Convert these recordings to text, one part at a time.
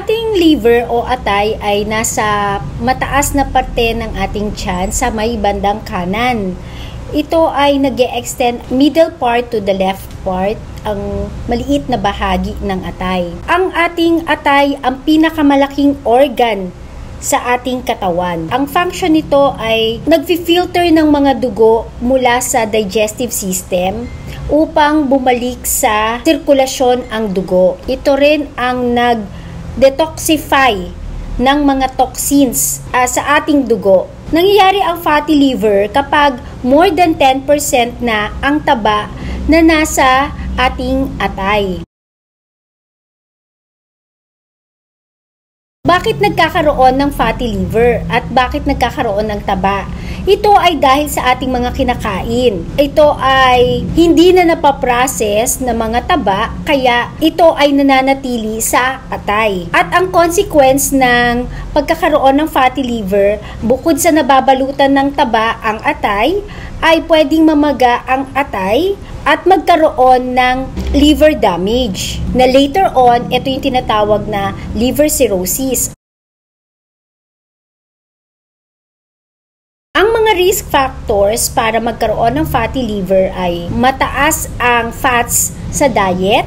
ating liver o atay ay nasa mataas na parte ng ating tiyan sa may bandang kanan. Ito ay nag-e-extend middle part to the left part, ang maliit na bahagi ng atay. Ang ating atay ang pinakamalaking organ sa ating katawan. Ang function nito ay nag-filter ng mga dugo mula sa digestive system upang bumalik sa sirkulasyon ang dugo. Ito rin ang nag-detoxify ng mga toxins sa ating dugo. Nangyayari ang fatty liver kapag more than 10% na ang taba na nasa ating atay. Bakit nagkakaroon ng fatty liver at bakit nagkakaroon ng taba? Ito ay dahil sa ating mga kinakain. Ito ay hindi na napaprocess na mga taba, kaya ito ay nananatili sa atay. At ang consequence ng pagkakaroon ng fatty liver, bukod sa nababalutan ng taba ang atay, ay pwedeng mamaga ang atay at magkaroon ng liver damage. Na later on, ito yung tinatawag na liver cirrhosis. Ang mga risk factors para magkaroon ng fatty liver ay mataas ang fats sa diet,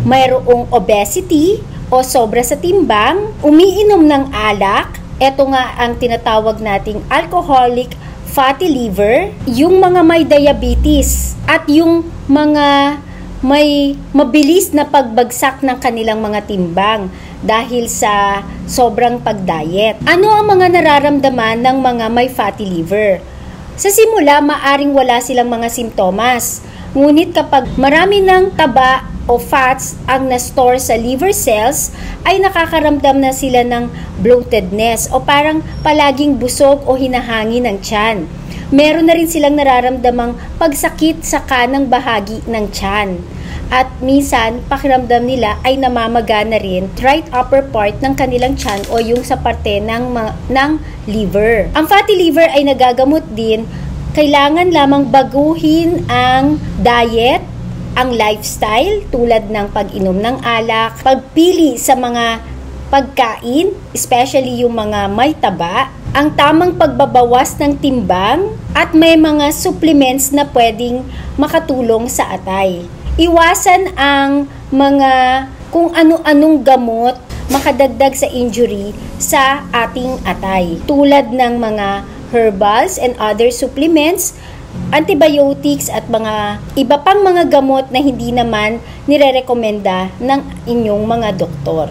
mayroong obesity o sobra sa timbang, umiinom ng alak, ito nga ang tinatawag nating alcoholic fatty liver, yung mga may diabetes at yung mga may mabilis na pagbagsak ng kanilang mga timbang dahil sa sobrang pagdiet. Ano ang mga nararamdaman ng mga may fatty liver? Sa simula, maaring wala silang mga simptomas. Ngunit kapag marami ng taba o fats ang na-store sa liver cells, ay nakakaramdam na sila ng bloatedness o parang palaging busog o hinahangin ng tiyan. Meron na rin silang nararamdamang pagsakit sa kanang bahagi ng tiyan. At minsan, pakiramdam nila ay namamaga na rin right upper part ng kanilang tiyan o yung sa parte ng liver. Ang fatty liver ay nagagamot din. Kailangan lamang baguhin ang diet, ang lifestyle tulad ng pag-inom ng alak, pagpili sa mga pagkain, especially yung mga may taba, ang tamang pagbabawas ng timbang, at may mga supplements na pwedeng makatulong sa atay. Iwasan ang mga kung ano-anong gamot makadagdag sa injury sa ating atay. Tulad ng mga herbals and other supplements, antibiotics at mga iba pang mga gamot na hindi naman nirerekomenda ng inyong mga doktor.